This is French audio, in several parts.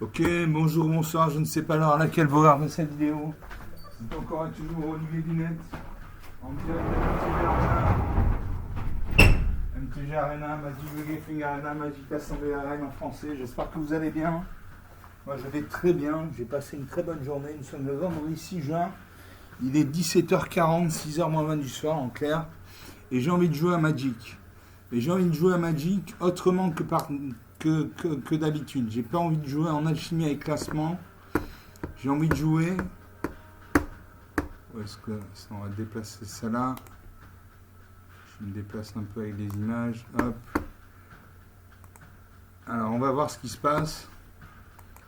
Ok, bonjour, bonsoir, je ne sais pas l'heure à laquelle vous regardez cette vidéo. C'est encore et toujours Olivier Dunette, en direct de MTG Arena, Magic Gathering Arena, Magic Assembly Arena en français. J'espère que vous allez bien. Moi je vais très bien, j'ai passé une très bonne journée. Nous sommes le vendredi 6 juin, il est 17h40, 6h moins 20 du soir en clair. Et j'ai envie de jouer à Magic. Et j'ai envie de jouer à Magic autrement que d'habitude. J'ai pas envie de jouer en alchimie avec classement. J'ai envie de jouer. Où est-ce que ça, on va déplacer ça là. Je me déplace un peu avec les images. Hop. Alors on va voir ce qui se passe.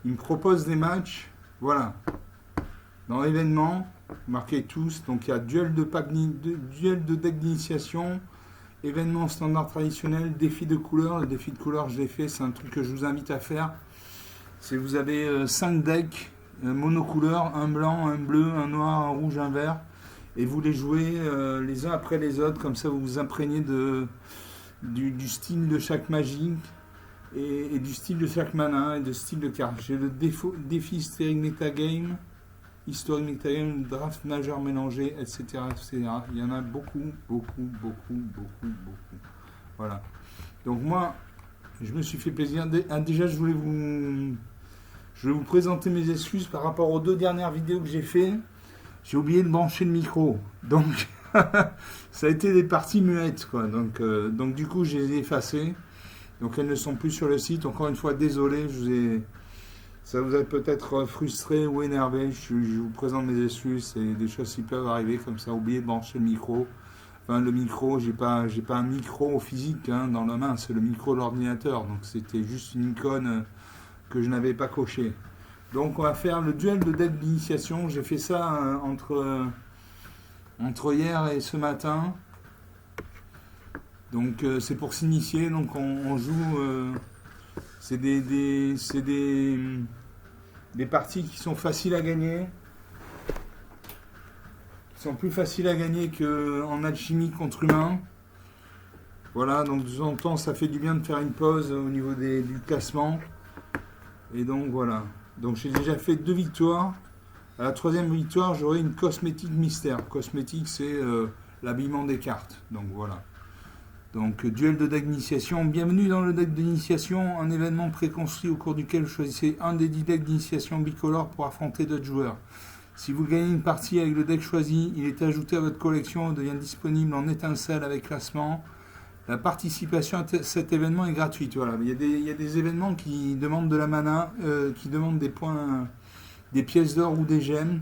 Il me propose des matchs. Voilà. Dans l'événement, marquez tous. Donc il y a duel de deck d'initiation. Événement standard traditionnel, défi de couleur. Le défi de couleur, je l'ai fait, c'est un truc que je vous invite à faire. C'est vous avez 5 decks monocouleurs, un blanc, un bleu, un noir, un rouge, un vert. Et vous les jouez les uns après les autres, comme ça vous vous imprégnez du style de chaque magie et du style de chaque mana et de style de carte. J'ai le défi Historic Metagame. Historique Metagame, draft majeur mélangé, etc., etc. Il y en a beaucoup. Voilà. Donc moi, je me suis fait plaisir. Déjà, je voulais vous présenter mes excuses par rapport aux 2 dernières vidéos que j'ai fait. J'ai oublié de brancher le micro. Donc, ça a été des parties muettes, quoi. Donc du coup, je les ai effacées. Donc elles ne sont plus sur le site. Encore une fois, désolé, ça vous a peut-être frustré ou énervé. Je vous présente mes excuses. C'est des choses qui peuvent arriver comme ça. Oublier de brancher le micro. Enfin, le micro, j'ai pas un micro physique dans la main. C'est le micro de l'ordinateur. Donc c'était juste une icône que je n'avais pas cochée. Donc on va faire le duel de deck d'initiation. J'ai fait ça entre hier et ce matin. Donc c'est pour s'initier. Donc on joue. C'est des parties qui sont faciles à gagner, qui sont plus faciles à gagner qu'en alchimie contre humain. Voilà, donc de temps en temps, ça fait du bien de faire une pause au niveau du classement. Et donc voilà. Donc j'ai déjà fait 2 victoires. À la 3e victoire, j'aurai une cosmétique mystère. Cosmétique, c'est l'habillement des cartes. Donc voilà. Donc, duel de deck d'initiation. Bienvenue dans le deck d'initiation, un événement préconstruit au cours duquel vous choisissez un des 10 decks d'initiation bicolore pour affronter d'autres joueurs. Si vous gagnez une partie avec le deck choisi, il est ajouté à votre collection et devient disponible en étincelle avec classement. La participation à cet événement est gratuite. Voilà. Il y a des événements qui demandent de la mana, qui demandent des points, des pièces d'or ou des gemmes.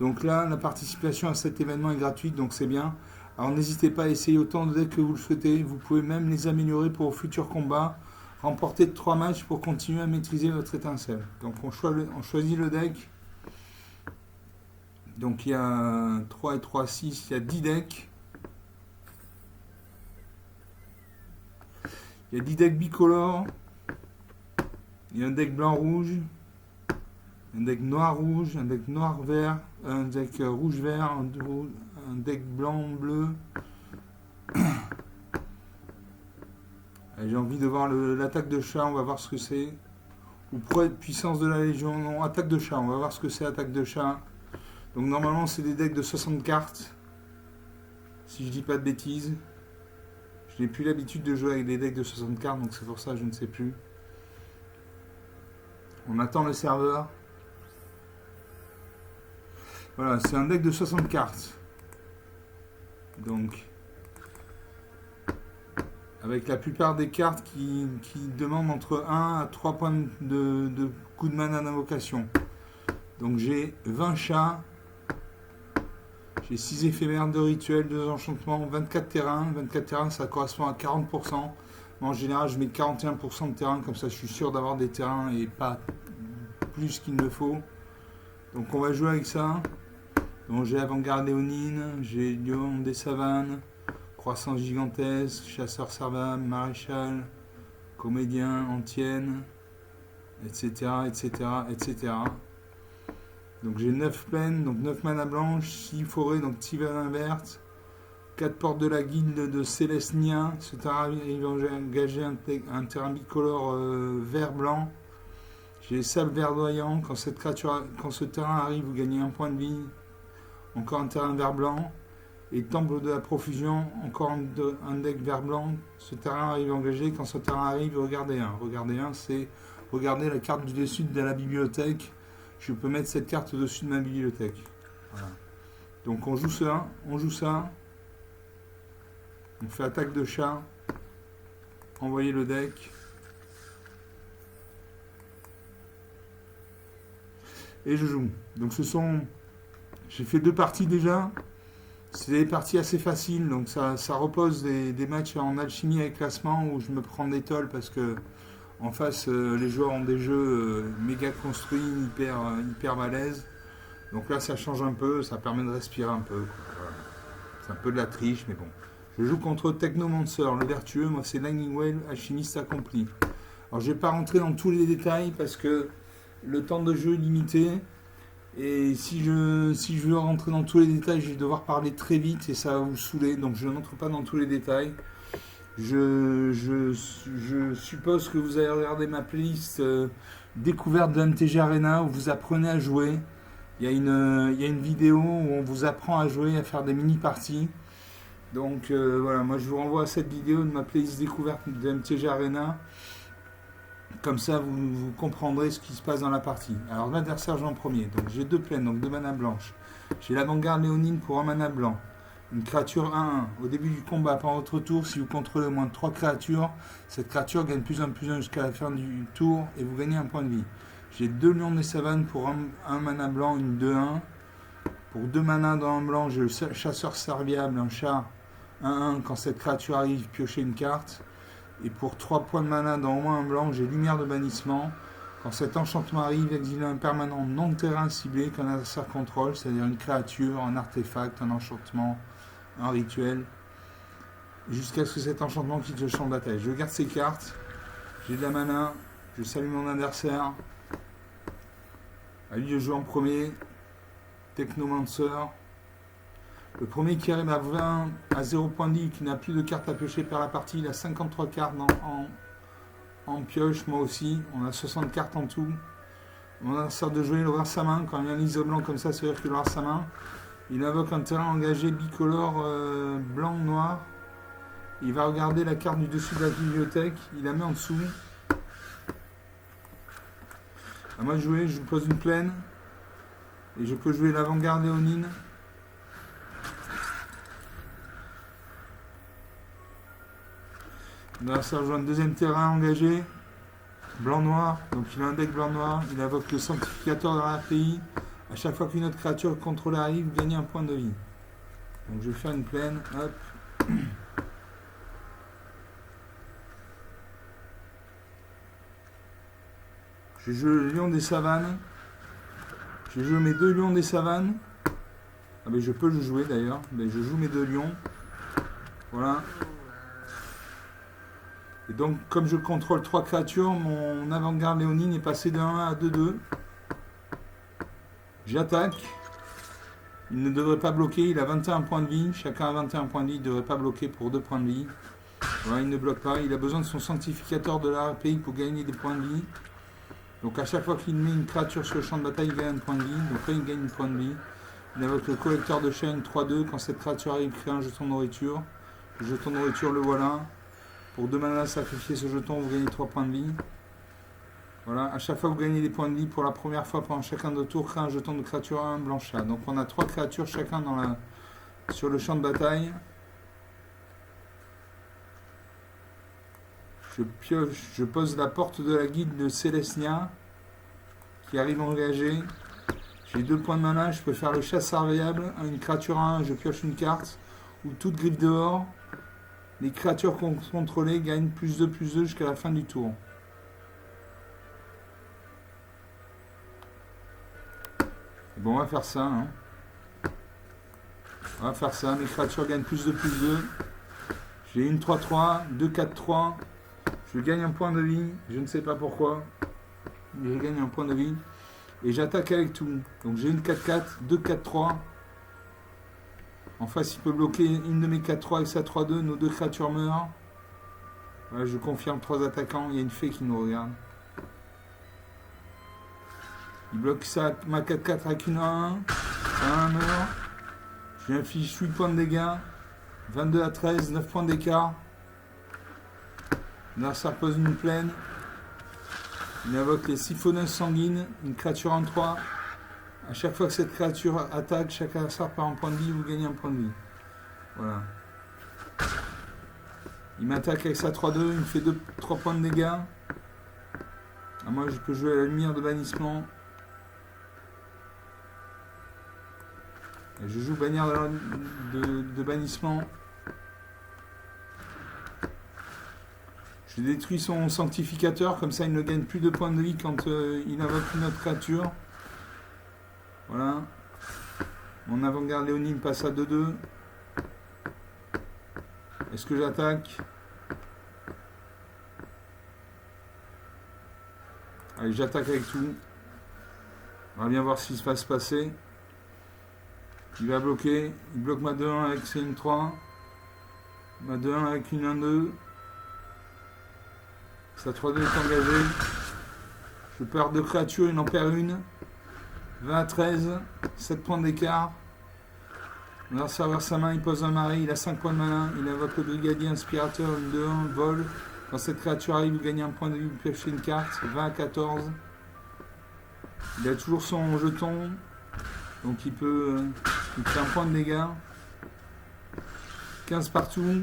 Donc là, la participation à cet événement est gratuite, donc c'est bien. Alors n'hésitez pas à essayer autant de decks que vous le souhaitez. Vous pouvez même les améliorer pour vos futurs combats. Remporter de 3 matchs pour continuer à maîtriser votre étincelle. Donc on choisit le deck. Donc il y a 3 et 3, 6, il y a 10 decks. Il y a 10 decks bicolores. Il y a un deck blanc-rouge. Un deck noir-rouge. Un deck noir-vert. Un deck rouge-vert. Un deck blanc-bleu. J'ai envie de voir l'attaque de chat, on va voir ce que c'est. Ou puissance de la Légion, non, attaque de chat, on va voir ce que c'est attaque de chat. Donc normalement c'est des decks de 60 cartes. Si je dis pas de bêtises. Je n'ai plus l'habitude de jouer avec des decks de 60 cartes, donc c'est pour ça que je ne sais plus. On attend le serveur. Voilà, c'est un deck de 60 cartes. Donc, avec la plupart des cartes qui demandent entre 1 à 3 points de coup de mana d'invocation. Donc j'ai 20 chats, j'ai 6 éphémères, 2 rituels, 2 enchantements, 24 terrains. 24 terrains, ça correspond à 40%. En général, je mets 41% de terrain, comme ça je suis sûr d'avoir des terrains et pas plus qu'il ne faut. Donc on va jouer avec ça. Donc j'ai avant-garde léonine, j'ai lion des savanes, croissance gigantesque, chasseur servable, maréchal, comédien, antienne, etc., etc., etc. Donc j'ai 9 plaines, donc 9 mana blanches, 6 forêts, donc 6 valins vertes, 4 portes de la guilde de Célestia. Ce terrain arrive à engager un terrain bicolore vert-blanc. J'ai sable verdoyant. Quand ce terrain arrive, vous gagnez un point de vie. Encore un terrain vert blanc. Et temple de la profusion, encore un deck vert blanc. Ce terrain arrive engagé. Quand ce terrain arrive, regardez un. Regardez un, c'est regardez la carte du dessus de la bibliothèque. Je peux mettre cette carte au-dessus de ma bibliothèque. Voilà. Donc on joue ça, on joue ça. On fait attaque de chat. Envoyer le deck. Et je joue. Donc j'ai fait 2 parties déjà. C'est des parties assez faciles, donc ça repose des matchs en alchimie avec classement où je me prends des tolls parce que en face les joueurs ont des jeux méga construits, hyper balèzes. Donc là ça change un peu, ça permet de respirer un peu. Voilà. C'est un peu de la triche, mais bon. Je joue contre Technomancer, le vertueux, moi c'est Lightning Whale, alchimiste accompli. Alors je ne vais pas rentrer dans tous les détails parce que le temps de jeu est limité. Et si je veux rentrer dans tous les détails, je vais devoir parler très vite et ça va vous saouler. Donc je n'entre pas dans tous les détails. Je suppose que vous avez regardé ma playlist découverte de MTG Arena où vous apprenez à jouer. Il y a une vidéo où on vous apprend à jouer, à faire des mini-parties. Donc voilà, moi je vous renvoie à cette vidéo de ma playlist découverte de MTG Arena. Comme ça, vous comprendrez ce qui se passe dans la partie. Alors, l'adversaire joue en premier. Donc, j'ai 2 plaines, donc 2 mana blanches. J'ai l'avant-garde léonine pour 1 mana blanc. Une créature 1-1. Au début du combat, par votre tour, si vous contrôlez au moins 3 créatures, cette créature gagne +1/+1 jusqu'à la fin du tour et vous gagnez un point de vie. J'ai 2 lions des savanes pour 1 mana blanc, une 2-1. Pour 2 mana dans un blanc, j'ai le chasseur serviable, un chat 1-1. Quand cette créature arrive, piochez une carte. Et pour 3 points de mana dans au moins un blanc, j'ai lumière de bannissement. Quand cet enchantement arrive, exilez un permanent non terrain ciblé qu'un adversaire contrôle, c'est-à-dire une créature, un artefact, un enchantement, un rituel, jusqu'à ce que cet enchantement quitte le champ de bataille. Je garde ces cartes, j'ai de la mana, je salue mon adversaire. À lui de jouer en premier, Technomancer. Le premier qui arrive à 0 point de vie, qui n'a plus de cartes à piocher par la partie, il a 53 cartes en pioche, moi aussi. On a 60 cartes en tout. Mon adversaire de jouer, il aura sa main. Quand il y a un lisse blanc comme ça, ça veut dire qu'il aura sa main. Il invoque un terrain engagé bicolore blanc-noir. Il va regarder la carte du dessus de la bibliothèque. Il la met en dessous. À moi de jouer, je vous pose une plaine. Et je peux jouer l'avant-garde léonine. Là, ça rejoint un deuxième terrain engagé, blanc-noir, donc il a un deck blanc-noir, il invoque le sanctificateur dans l'API. À chaque fois qu'une autre créature contrôlée arrive, vous gagnez un point de vie. Donc je vais faire une plaine, hop. Je joue le lion des savanes. Je joue mes 2 lions des savanes. Ah ben je peux le jouer d'ailleurs, mais je joue mes 2 lions. Voilà. Et donc, comme je contrôle 3 créatures, mon avant-garde léonine est passé de 1 à 2-2. J'attaque. Il ne devrait pas bloquer, il a 21 points de vie. Chacun a 21 points de vie, il ne devrait pas bloquer pour 2 points de vie. Voilà, il ne bloque pas. Il a besoin de son sanctificateur de l'API pour gagner des points de vie. Donc à chaque fois qu'il met une créature sur le champ de bataille, il gagne un point de vie. Donc là, il gagne un point de vie. Il invoque le collecteur de chaîne 3-2. Quand cette créature arrive, crée un jeton de nourriture. Le jeton de nourriture, le voilà. Pour 2 mana, sacrifiez ce jeton, vous gagnez 3 points de vie. Voilà, à chaque fois que vous gagnez des points de vie, pour la première fois pendant chacun de tours, créez un jeton de créature 1 blanc-chat. Donc on a 3 créatures chacun sur le champ de bataille. Je pioche, je pose la porte de la guilde de Célestia qui arrive engagée. J'ai 2 points de mana, je peux faire le chasseur variable, une créature 1, je pioche une carte, ou toute griffe dehors. Les créatures contrôlées gagnent +2/+2 jusqu'à la fin du tour. Bon, on va faire ça. Hein. On va faire ça. Mes créatures gagnent +2/+2. J'ai une 3-3, 2-4-3. Je gagne un point de vie. Je ne sais pas pourquoi. Mais je gagne un point de vie. Et j'attaque avec tout. Donc j'ai une 4-4, 2-4-3. En face, il peut bloquer une de mes 4-3 avec sa 3-2. Nos 2 créatures meurent. Voilà, je confirme 3 attaquants. Il y a une fée qui nous regarde. Il bloque ça, ma 4-4 avec une 1-1. 1 meurt. Je lui inflige 8 points de dégâts. 22 à 13, 9 points d'écart. Là, ça pose une plaine. Il invoque les siphonneuses sanguines, une créature en 3. À chaque fois que cette créature attaque, chaque adversaire perd un point de vie, vous gagnez un point de vie. Voilà. Il m'attaque avec sa 3-2, il me fait 3 points de dégâts. Ah, moi, je peux jouer à la lumière de bannissement. Et je joue bannière de bannissement. Je détruis son sanctificateur, comme ça il ne gagne plus de points de vie quand il invoque une autre créature. Voilà. Mon avant-garde léonine passe à 2-2. Est-ce que j'attaque? Allez, j'attaque avec tout. On va bien voir ce qui va se passer. Il va bloquer. Il bloque ma 2-1 avec CM3. Ma 2-1 avec une 1-2. Sa 3-2 est engagée. Je perds 2 créatures, il en perd une. 20 à 13, 7 points d'écart. L'adversaire vers sa main, il pose un mari, il a 5 points de mana. Il invoque le brigadier inspirateur, une 2-1, vol. Quand cette créature arrive, vous gagnez un point de vie, vous piochez une carte. 20 à 14. Il a toujours son jeton. Donc il peut. Il fait un point de dégâts. 15 partout.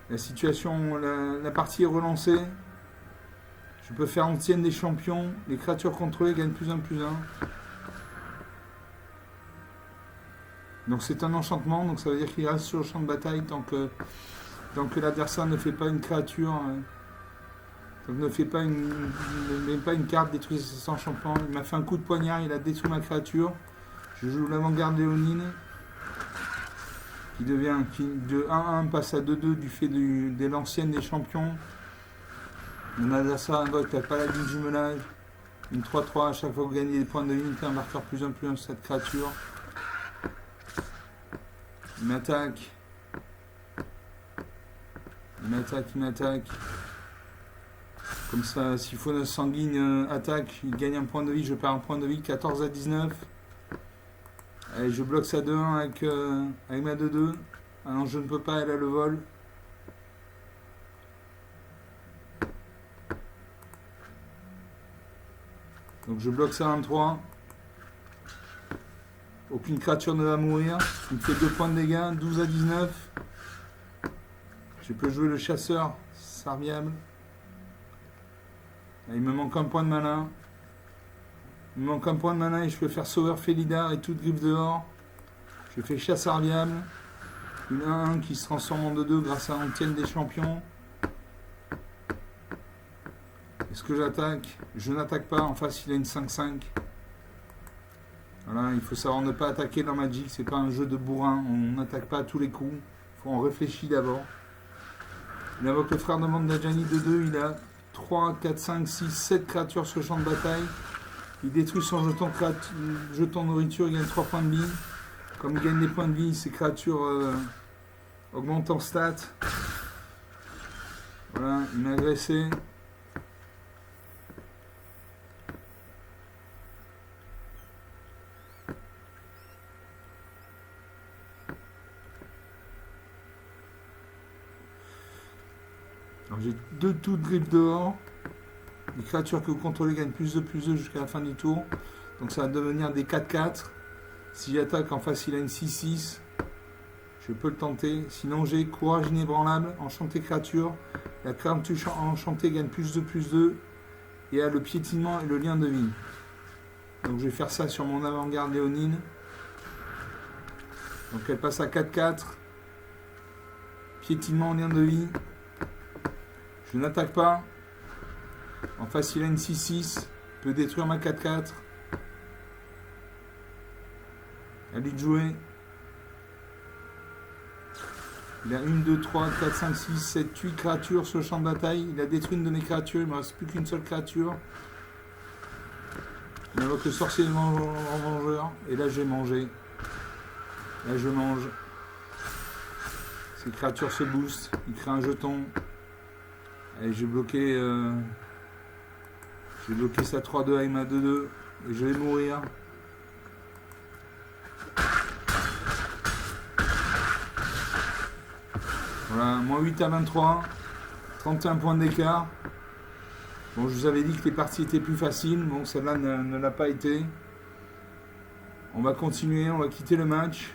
La situation, la partie est relancée. Je peux faire ancienne des champions. Les créatures contrôlées gagnent +1/+1. Donc c'est un enchantement. Donc ça veut dire qu'il reste sur le champ de bataille tant que l'adversaire ne fait pas une créature. Donc ne met pas une carte, détruit ses enchantements. Il m'a fait un coup de poignard, il a détruit ma créature. Je joue l'avant-garde léonine. Qui de 1-1 passe à 2-2 du fait de l'ancienne des champions. Mon adversaire invoque la paladine jumelage. Une 3-3 à chaque fois que vous gagnez des points de unité, un marqueur +1/+1 sur cette créature. Il m'attaque. Il m'attaque. Comme ça, siphonneuse sanguine attaque, il gagne un point de vie, je perds un point de vie, 14 à 19. Allez, je bloque sa 2-1 avec ma 2-2. Ah non, je ne peux pas, elle a le vol. Donc je bloque ça en 3. Aucune créature ne va mourir. Il me fait 2 points de dégâts, 12 à 19. Je peux jouer le chasseur, Sarviable. Il me manque un point de mana. Il me manque un point de mana et je peux faire Sauveur Félidar et toute griffe dehors. Je fais chasse Arviable. Une 1-1 qui se transforme en 2-2 grâce à l'antienne des champions. Est-ce que j'attaque? Je n'attaque pas. En face, il a une 5-5. Voilà, il faut savoir ne pas attaquer dans Magic. C'est pas un jeu de bourrin. On n'attaque pas à tous les coups. Il faut en réfléchir d'abord. Il invoque le frère de Mandajani 2-2. Il a 3, 4, 5, 6, 7 créatures sur le champ de bataille. Il détruit son jeton nourriture, il gagne 3 points de vie. Comme il gagne des points de vie, ses créatures augmentent en stats. Voilà, il m'a agressé. Alors j'ai 2 tours de griffe dehors. Les créatures que vous contrôlez gagnent +2/+2 jusqu'à la fin du tour. Donc ça va devenir des 4-4. Si j'attaque en face, il a une 6-6. Je peux le tenter. Sinon, j'ai courage inébranlable, enchanté créature. La créature enchantée gagne +2/+2. Et a le piétinement et le lien de vie. Donc je vais faire ça sur mon avant-garde léonine. Donc elle passe à 4-4. Piétinement, lien de vie. Je n'attaque pas. En face, il a une 6-6. Peut détruire ma 4-4. À lui de jouer. Il a 1, 2, 3, 4, 5, 6, 7, 8 créatures sur le champ de bataille. Il a détruit une de mes créatures. Il ne me reste plus qu'une seule créature. Il invoque le sorcier en vengeur. Et là, j'ai mangé. Là, je mange. Ces créatures se boostent. Il crée un jeton. Allez, j'ai bloqué Je vais bloquer sa 3-2 avec ma 2-2 et je vais mourir. Voilà, moins 8 à 23, 31 points d'écart. Bon, je vous avais dit que les parties étaient plus faciles. Bon, celle-là ne l'a pas été. On va continuer, on va quitter le match.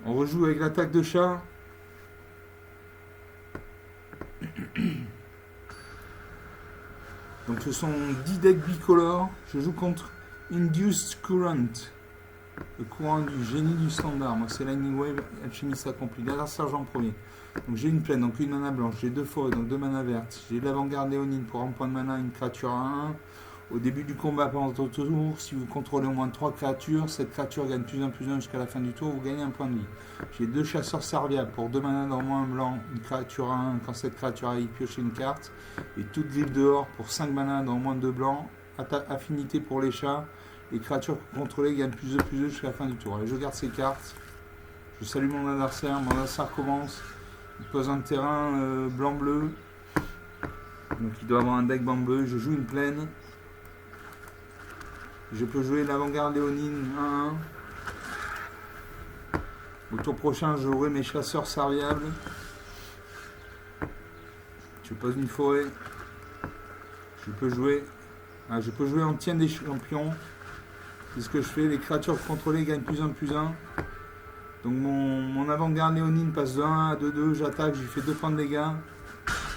On rejoue avec l'attaque de chat. Donc ce sont 10 decks bicolores. Je joue contre Induced Current. Le courant du génie du standard. Moi c'est Lightning Wave, Alchimiste accompli. Dernier sergent premier. Donc j'ai une plaine, donc une mana blanche. J'ai 2 forêts, donc 2 mana vertes. J'ai l'avant-garde léonine pour un point de mana, une créature à 1. Au début du combat, pendant votre tour, si vous contrôlez au moins 3 créatures, cette créature gagne plus 1 jusqu'à la fin du tour, vous gagnez un point de vie. J'ai 2 chasseurs serviables pour 2 mana dans moins blanc, une créature à 1 quand cette créature arrive, piochez une carte. Et toute griffe dehors pour 5 mana dans moins 2 blancs, affinité pour les chats. Les créatures que vous contrôlez gagnent plus 2 jusqu'à la fin du tour. Allez, je garde ces cartes. Je salue mon adversaire commence. Il pose un terrain blanc-bleu. Donc il doit avoir un deck blanc-bleu. Je joue une plaine. Je peux jouer l'avant-garde léonine 1-1. Au tour prochain, je jouerai mes chasseurs serviables. Je pose une forêt. Je peux jouer Ancien des champions. C'est ce que je fais. Les créatures contrôlées gagnent plus 1. Donc mon avant-garde léonine passe de 1 à 2-2. J'attaque, j'ai fait 2 points de dégâts.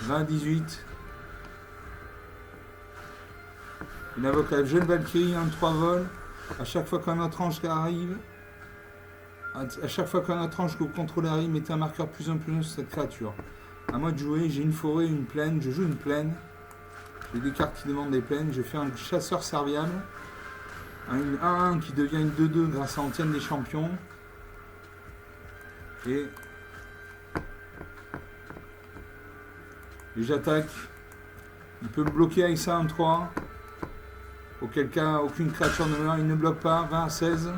20 à 18. Il invoque la jeune Valkyrie en 3 vols. À chaque fois qu'un autre ange arrive, à chaque fois qu'un autre ange que vous contrôlez arrive, mettez un marqueur plus 1 sur cette créature. À moi de jouer, j'ai une forêt, une plaine. Je joue une plaine. J'ai des cartes qui demandent des plaines. Je fais un chasseur serviable. Une 1-1 qui devient une 2-2 grâce à Antienne des champions. Et j'attaque. Il peut me bloquer avec ça en 3. Auquel cas, aucune créature ne meurt, il ne bloque pas. 20 à 16.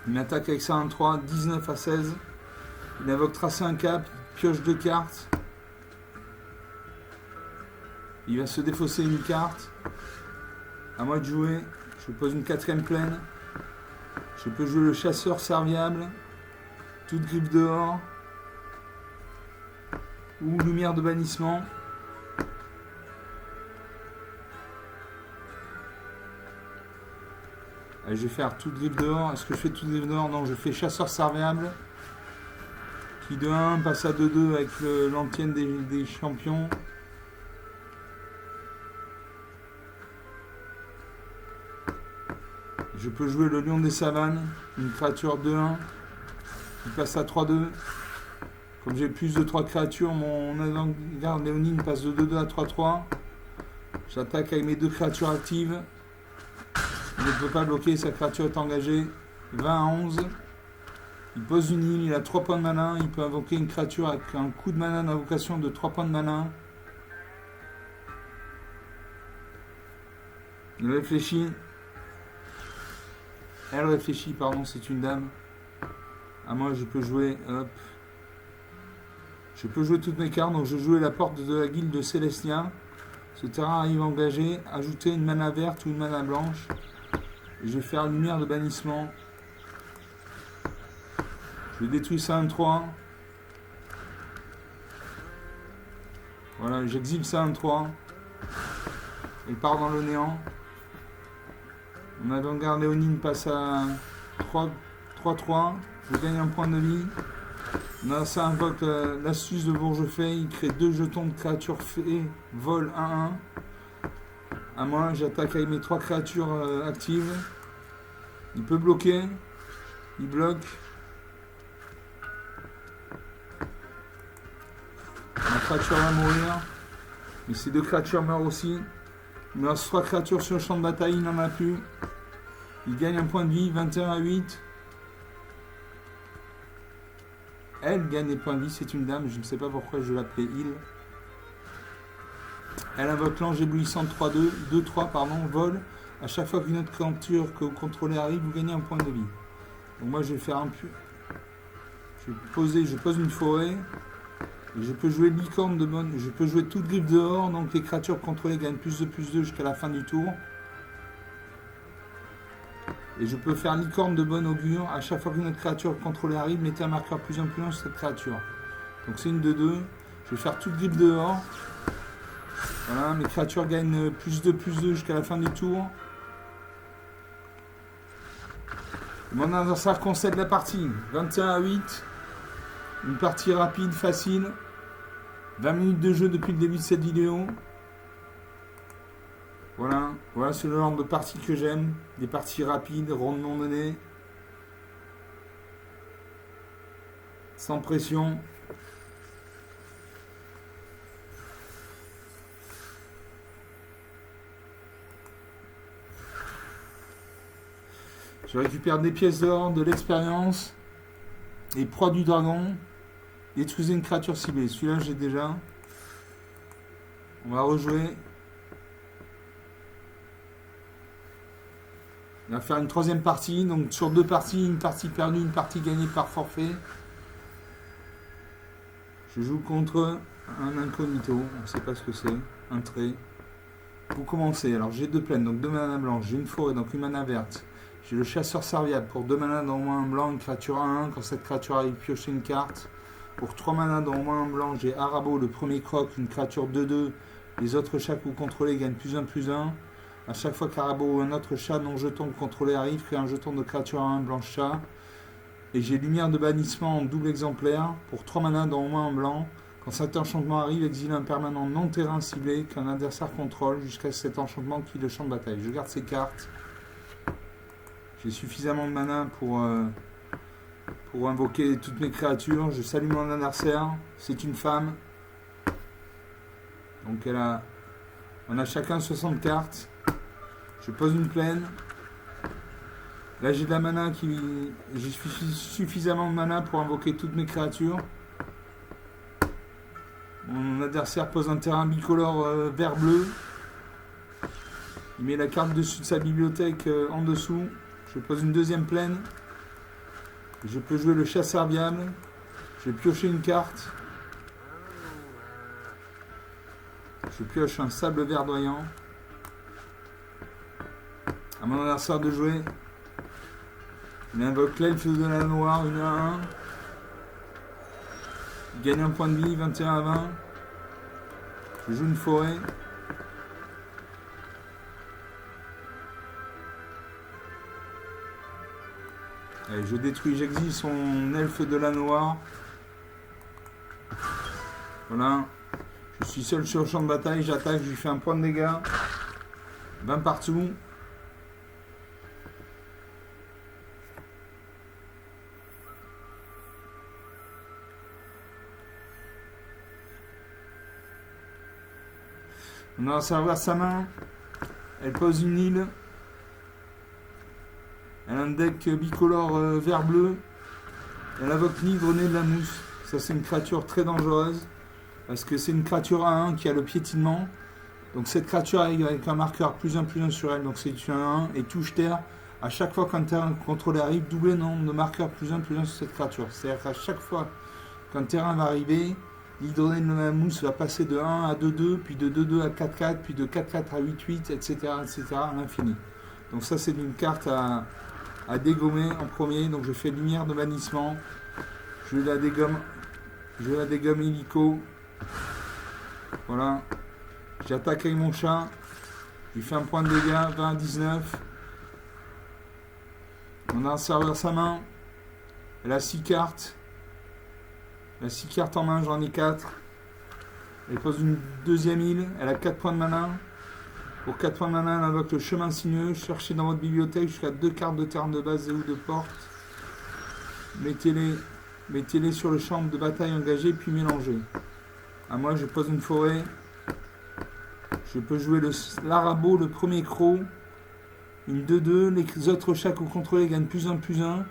Il m'attaque avec ça en 3. 19 à 16. Il invoque tracer un cap. Pioche 2 cartes. Il va se défausser une carte. À moi de jouer. Je pose une 4ème plaine. Je peux jouer le chasseur serviable. Toute griffe dehors. Ou lumière de bannissement. Allez, je vais faire toute griffe dehors. Est-ce que je fais toute griffe dehors? Non, je fais chasseur serviable. Qui de 1 passe à 2-2 avec l'antienne des champions. Je peux jouer le lion des savanes. Une créature 2-1. Qui passe à 3-2. Comme j'ai plus de 3 créatures, mon avant-garde léonine passe de 2-2 à 3-3. J'attaque avec mes 2 créatures actives. Il ne peut pas bloquer, sa créature est engagée. 20 à 11. Il pose une île, il a 3 points de mana. Il peut invoquer une créature avec un coup de mana d'invocation de 3 points de mana. Il réfléchit. Elle réfléchit, pardon, c'est une dame. À moi, je peux jouer. Hop. Je peux jouer toutes mes cartes. Donc, je jouais la porte de la guilde de Célestia. Ce terrain arrive engagé. Ajouter une mana verte ou une mana blanche. Et je vais faire lumière de bannissement. Je détruis ça en 3. Voilà, j'exile ça en 3. Il part dans le néant. Mon avant-garde léonine passe à 3-3. Je gagne un point de vie. Là, ça invoque l'astuce de Bourgefeuille. Il crée 2 jetons de créatures fées. Vol 1-1. À moi, j'attaque avec mes 3 créatures actives. Il peut bloquer. Il bloque. Ma créature va mourir. Mais ces 2 créatures meurent aussi. Il me reste 3 créatures sur le champ de bataille. Il n'en a plus. Il gagne un point de vie. 21 à 8. Elle gagne des points de vie. C'est une dame. Je ne sais pas pourquoi je l'appelais il. Elle invoque l'ange éblouissant 3-2, 2-3, pardon, vol. À chaque fois qu'une autre créature que vous contrôlez arrive, vous gagnez un point de vie. Donc moi je vais faire un peu. Je pose une forêt. Et je peux jouer licorne de bonne. Je peux jouer toute griffe dehors, donc les créatures contrôlées gagnent plus de jusqu'à la fin du tour. Et je peux faire licorne de bonne augure. À chaque fois qu'une autre créature contrôlée arrive, mettez un marqueur plus 1 sur cette créature. Donc c'est une de 2. Je vais faire toute griffe dehors. Voilà, mes créatures gagnent plus 2 jusqu'à la fin du tour. Mon adversaire concède la partie. 21-8. Une partie rapide, facile. 20 minutes de jeu depuis le début de cette vidéo. Voilà, voilà c'est le genre de partie que j'aime. Des parties rapides, rondement menées. Sans pression. Je récupère des pièces d'or, de l'expérience. Et proie du dragon. Détruisez une créature ciblée. Celui-là, j'ai déjà. On va rejouer. On va faire une troisième partie. Donc, sur 2 parties, une partie perdue, une partie gagnée par forfait. Je joue contre un incognito. On ne sait pas ce que c'est. Un trait. Pour commencer, alors j'ai 2 plaines. Donc 2 manas blanches. J'ai une forêt, donc une mana verte. J'ai le chasseur serviable. Pour 2 manas dans au moins un blanc, une créature à 1. Quand cette créature arrive, piochez une carte. Pour 3 manas dans au moins un blanc, j'ai Arabo, le premier croc, une créature 2-2. Les autres chats que vous contrôlez gagnent plus 1. À chaque fois qu'Arabo ou un autre chat non jeton contrôlé arrive, créez un jeton de créature à 1 blanche chat. Et j'ai lumière de bannissement en double exemplaire. Pour 3 manas dans au moins un blanc. Quand cet enchantement arrive, exilez un permanent non terrain ciblé qu'un adversaire contrôle jusqu'à cet enchantement qui le champ de bataille. Je garde ces cartes. J'ai suffisamment de mana pour invoquer toutes mes créatures. Je salue mon adversaire. C'est une femme. Donc on a chacun 60 cartes. Je pose une plaine. Là j'ai de la mana j'ai suffisamment de mana pour invoquer toutes mes créatures. Mon adversaire pose un terrain bicolore vert-bleu. Il met la carte dessus de sa bibliothèque en dessous. Je pose une deuxième plaine. Je peux jouer le chat serviable. Je vais piocher une carte. Je pioche un sable verdoyant. À mon adversaire de jouer. Il invoque l'elfe de la noire, une à 1. Il gagne un point de vie, 21-20. Je joue une forêt. Allez, je détruis, j'exile son elfe de la noire. Voilà. Je suis seul sur le champ de bataille, j'attaque, je lui fais un point de dégâts. 20 partout. On a servi sa main. Elle pose une île. Elle a un deck bicolore vert-bleu. Elle invoque l'hydre-nez de la mousse. Ça, c'est une créature très dangereuse. Parce que c'est une créature à 1 qui a le piétinement. Donc cette créature arrive avec un marqueur plus 1 sur elle. Donc c'est une 1 et touche terre. À chaque fois qu'un terrain contrôlé arrive, doublez le nombre de marqueurs plus 1 sur cette créature. C'est-à-dire qu'à chaque fois qu'un terrain va arriver, l'hydre-nez de la mousse va passer de 1 à 2-2, puis de 2-2 à 4-4, puis de 4-4 à 8-8, etc., à l'infini. Donc ça, c'est une carte à dégommer en premier. Donc je fais lumière de bannissement. Je la dégomme illico. Voilà. J'attaque avec mon chat. Il fait un point de dégâts, 20 à 19. On a un serveur sa main. Elle a 6 cartes. Elle a 6 cartes en main, j'en ai 4. Elle pose une deuxième île. Elle a 4 points de mana. Pour 4 points de mana, elle invoque le chemin sinueux. Cherchez dans votre bibliothèque jusqu'à 2 cartes de terrain de base et ou de porte. Mettez-les sur le champ de bataille engagé, puis mélangez. À moi, je pose une forêt. Je peux jouer l'Arabo, le premier croc. Une 2-2. Les autres chats que vous contrôlez gagnent plus 1.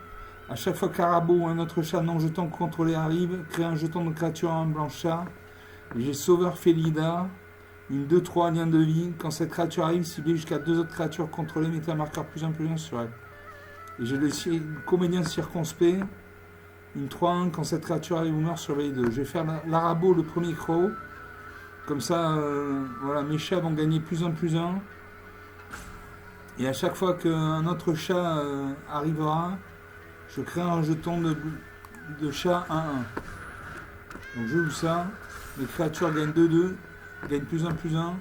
À chaque fois qu'Arabo ou un autre chat non jeton contrôlé arrive, créez un jeton de créature à un blanc chat. J'ai Sauveur Félida. Une 2-3, lien de vie. Quand cette créature arrive, ciblez jusqu'à 2 autres créatures contrôlées, mettez un marqueur +1/+1 sur elle. Et j'ai le comédien circonspect. Une 3-1, quand cette créature arrive ou meurt, surveillez 2. Je vais faire l'Arabo, le premier croc. Comme ça, voilà, mes chats vont gagner +1/+1. Et à chaque fois qu'un autre chat arrivera, je crée un jeton de chat 1-1. Donc je joue ça. Les créatures gagnent 2-2. Gagnent +1/+1.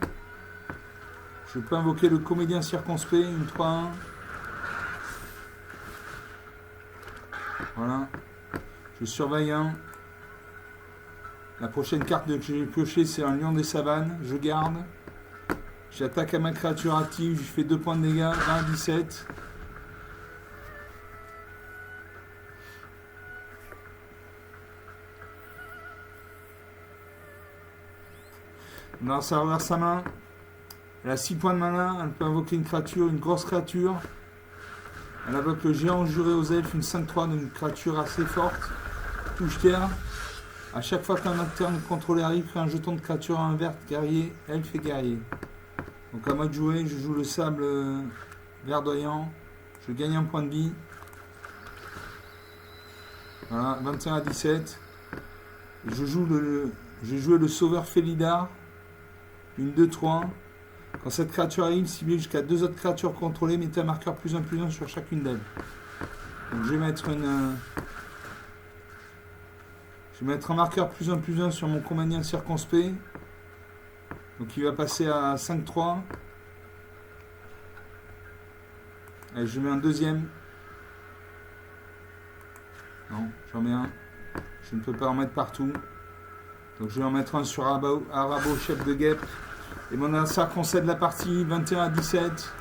Je peux invoquer le comédien circonspect, une 3-1. Voilà. Je surveille un. La prochaine carte que j'ai piochée, c'est un lion des savanes. Je garde. J'attaque à ma créature active. Je fais 2 points de dégâts. 20-17. Dans sa revers sa main. Elle a 6 points de mana. Elle peut invoquer une créature, une grosse créature. Elle invoque le géant juré aux elfes, une 5-3 d'une créature assez forte. Touche terre. À chaque fois qu'un acteur contrôlé arrive, crée un jeton de créature à un vert guerrier, elfe et guerrier. Donc à moi de jouer, je joue le sable verdoyant. Je gagne un point de vie. Voilà, 21-17. Je joue le sauveur Félidar. Une 2-3. Quand cette créature arrive, ciblez jusqu'à 2 autres créatures contrôlées, mettez un marqueur +1/+1 sur chacune d'elles. Donc je vais mettre un marqueur +1/+1 sur mon comédien circonspect. Donc il va passer à 5-3. Allez, je mets un deuxième. Non, j'en mets un. Je ne peux pas en mettre partout. Donc je vais en mettre un sur Arabo, chef de guêpe. Et mon adversaire concède la partie 21-17.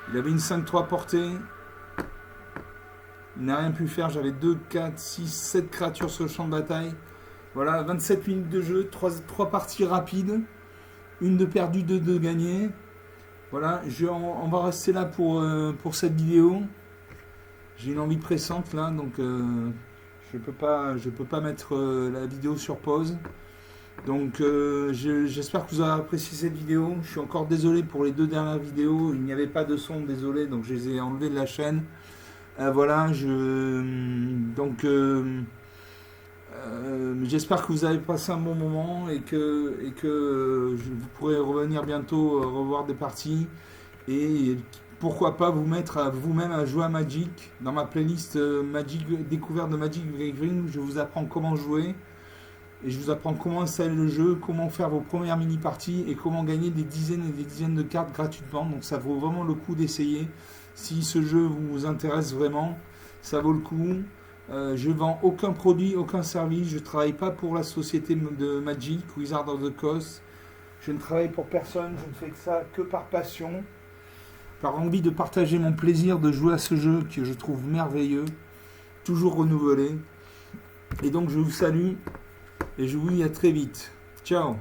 Il avait une 5-3 portée. Il n'a rien pu faire. J'avais 2, 4, 6, 7 créatures sur le champ de bataille. Voilà, 27 minutes de jeu. 3 parties rapides. Une de perdue, 2 de gagnée. Voilà, on va rester là pour cette vidéo. J'ai une envie pressante là, donc je peux pas mettre la vidéo sur pause. Donc j'espère que vous avez apprécié cette vidéo. Je suis encore désolé pour les 2 dernières vidéos. Il n'y avait pas de son, désolé, donc je les ai enlevés de la chaîne. Voilà, j'espère que vous avez passé un bon moment et que vous pourrez revenir bientôt revoir des parties. Et pourquoi pas vous mettre vous-même à jouer à Magic. Dans ma playlist Magic, découverte de Magic Gathering, je vous apprends comment jouer. Et je vous apprends comment installer le jeu, comment faire vos premières mini-parties et comment gagner des dizaines et des dizaines de cartes gratuitement. Donc ça vaut vraiment le coup d'essayer. Si ce jeu vous intéresse vraiment, ça vaut le coup. Je vends aucun produit, aucun service. Je ne travaille pas pour la société de Magic, Wizard of the Coast. Je ne travaille pour personne. Je ne fais que ça que par passion. Par envie de partager mon plaisir de jouer à ce jeu que je trouve merveilleux. Toujours renouvelé. Et donc je vous salue. Et je vous dis à très vite. Ciao.